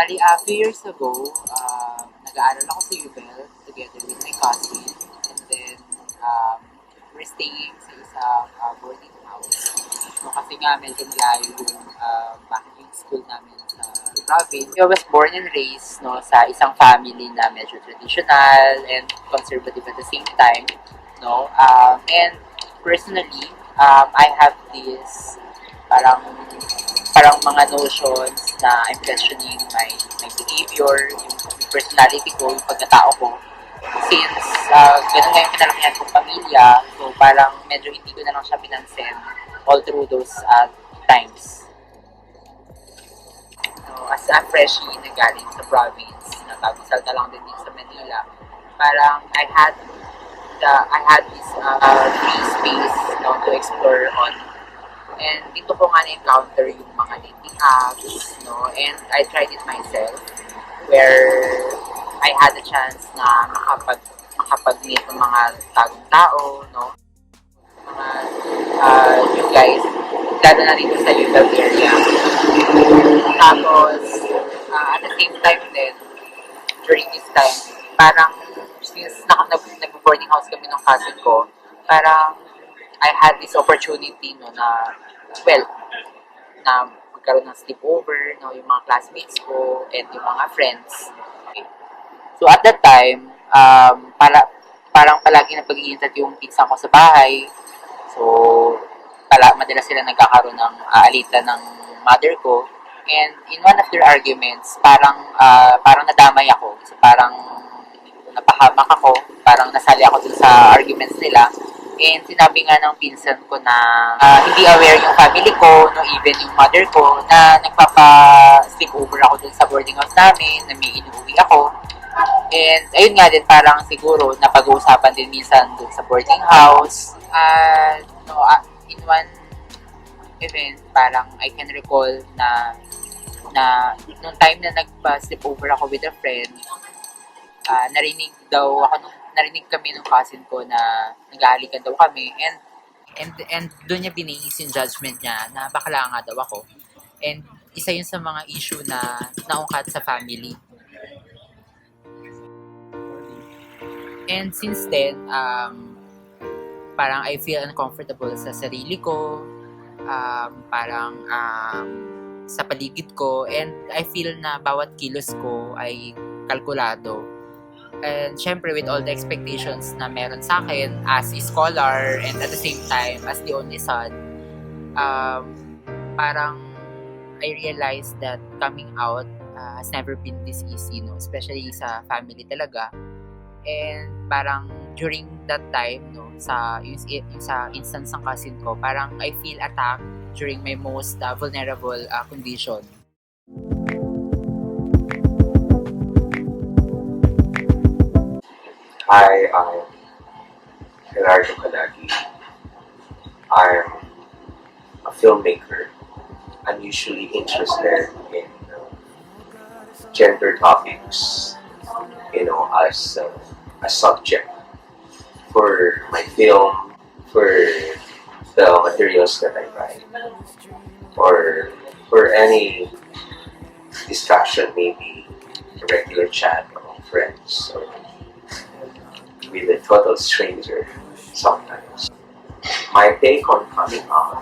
Bali, a few years ago, nag-aaral ako sa UBEL together with my cousin. And then, we're staying sa isang boarding house. So, kasi nga, medyo malayo yung school namin sa province. I was born and raised sa isang family na medyo traditional and conservative at the same time. And personally, I have this parang mga notions na I'm questioning my behavior, yung personality ko, yung pagkatao ko. Since ganun nga yung pinalakihan kong pamilya, so parang medyo hindi ko na lang siya pinansin all through those times. So, as a freshie na galing sa province, nagkagusal na lang din sa Manila, parang I had this free space to explore on. And dito ko nga na-encounter yung mga dating apps, and I tried it myself, where I had a chance na makapag-meet ng mga bagong tao, mga new guys, lalo na dito sa UBEL area. Tapos, at the same time din, during this time, parang since nag-boarding house kami ng cousin ko, parang I had this opportunity na magkaroon ng sleepover, yung mga classmates ko and yung mga friends. So at that time, parang palagi na pag-iintat yung pinsan ko sa bahay. So madalas sila nagkakaroon ng alitan ng mother ko. And in one of their arguments, parang nadamay ako. So parang napahamak ako, parang nasali ako dun sa arguments nila. And sinabi nga ng pinsan ko na hindi aware yung family ko, even yung mother ko, na nagpapa-sleepover ako dun sa boarding house namin, na may inuwi ako. And ayun nga din, parang siguro napag-uusapan din minsan dun sa boarding house. In one event, parang I can recall na nung time na nagpa-sleepover ako with a friend, narinig kami ng cousin ko na nag-aalikan daw kami, and doon niya binihis yung judgment niya na bakla nga daw ako. And isa yun sa mga issue na naungkat sa family. And since then, parang I feel uncomfortable sa sarili ko, sa paligid ko, and I feel na bawat kilos ko ay kalkulado. And syempre with all the expectations na meron sa akin as a scholar and at the same time as the only son, parang I realized that coming out has never been this easy, especially sa family talaga. And parang during that time, sa instance ng cousin ko, parang I feel attacked during my most vulnerable condition. Hi, I'm Gerardo Kalagi. I'm a filmmaker. I'm usually interested in gender topics, as a subject for my film, for the materials that I write, or for any discussion, maybe a regular chat among friends, or with a total stranger sometimes. My take on coming out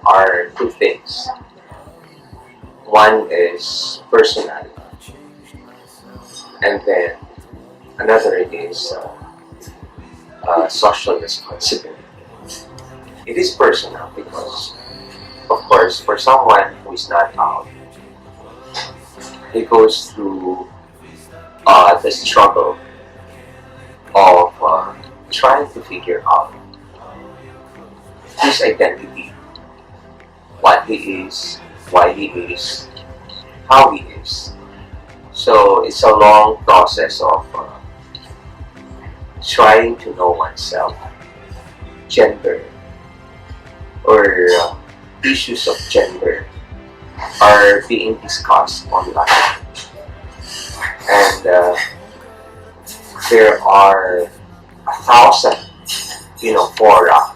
are two things. One is personal, and then another is social responsibility. It is personal because, of course, for someone who is not out, it goes through the struggle of trying to figure out his identity, what he is, why he is, how he is. So it's a long process of trying to know oneself. Gender or issues of gender are being discussed online, and there are 1,000, fora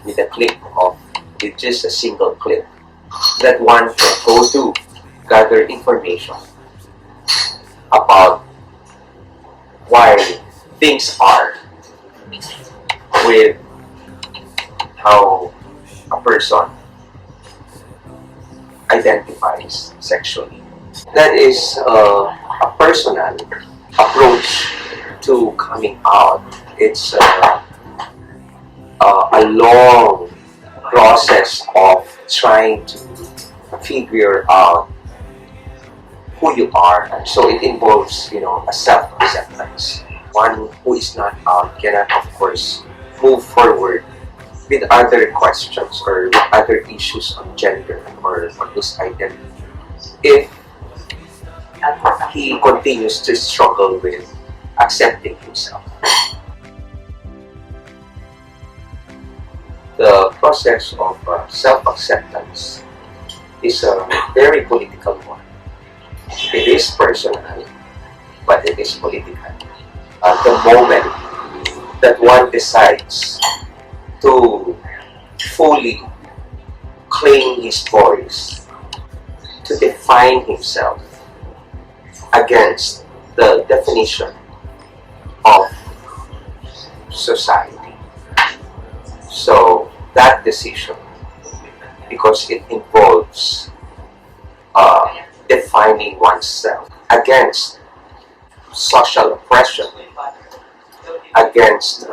with just a single click that one can go to gather information about why things are with how a person identifies sexually. That is a personal approach to coming out. It's a long process of trying to figure out who you are. So it involves, a self-acceptance. One who is not out cannot, of course, move forward with other questions or with other issues on gender or on his identity if he continues to struggle with accepting himself. The process of self-acceptance is a very political one. It is personal, but it is political. At the moment that one decides to fully claim his voice, to define himself against the definition of society. So that decision, because it involves defining oneself against social oppression, against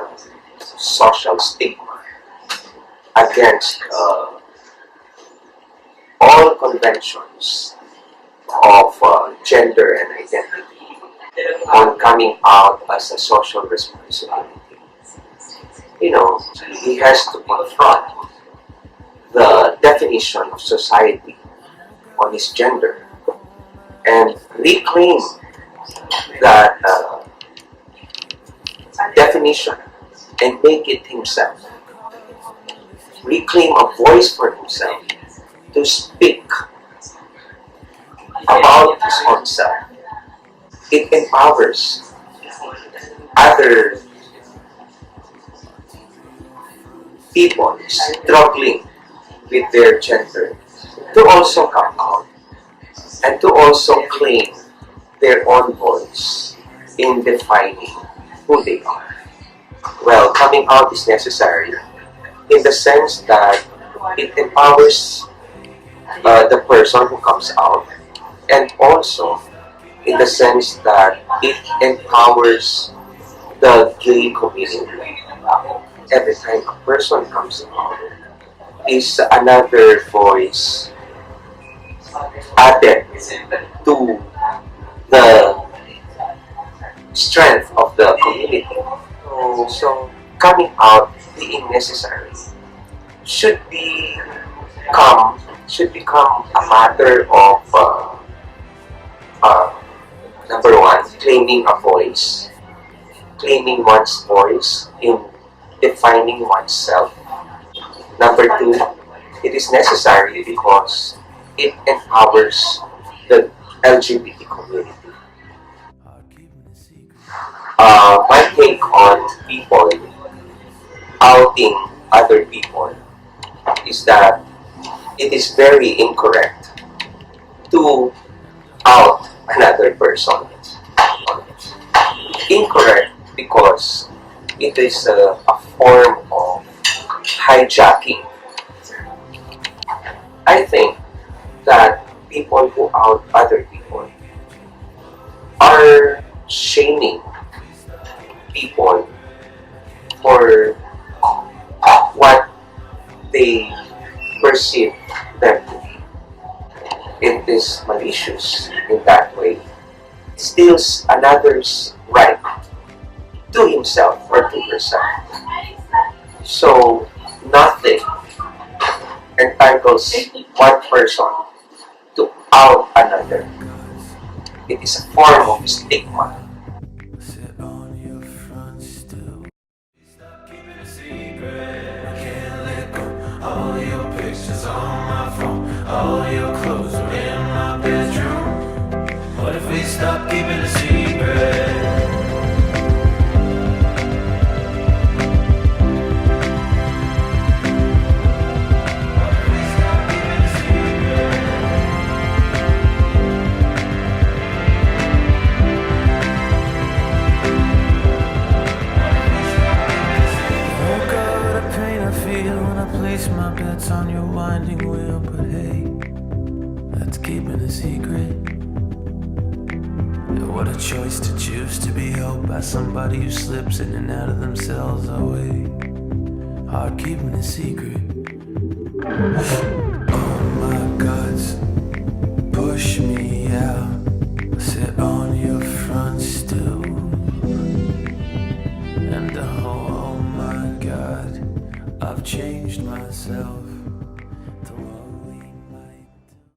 social stigma, against all conventions of gender and identity, on coming out as a social responsibility. He has to confront the definition of society on his gender and reclaim that definition and make it himself. Reclaim a voice for himself to speak about his own self. It empowers other people struggling with their gender to also come out and to also claim their own voice in defining who they are. Well, coming out is necessary in the sense that it empowers the person who comes out, and also in the sense that it empowers the gay community. Every time a person comes out, is another voice added to the strength of the community. So coming out being necessary should become a matter of number one, claiming a voice, claiming one's voice in defining oneself. Number two, it is necessary because it empowers the LGBT community. My take on people outing other people is that it is very incorrect to out another person. Incorrect because it is a form of hijacking. I think that people who out other people are shaming people for what they perceive them to be. It is malicious in that way. It steals another's right to himself or to herself. So nothing entitles one person to out another. It is a form of stigma. All your pictures on my phone, all your clothes are in my bedroom. What if we stop keeping a secret? What if we stop keeping a secret? place my bets on your winding wheel, but hey, that's keeping a secret. Yeah, what a choice to choose to be helped by somebody who slips in and out of themselves. Oh wait, hard keeping a secret. Oh my gods, push me out, sit on your front stool, and oh my god, I've changed myself.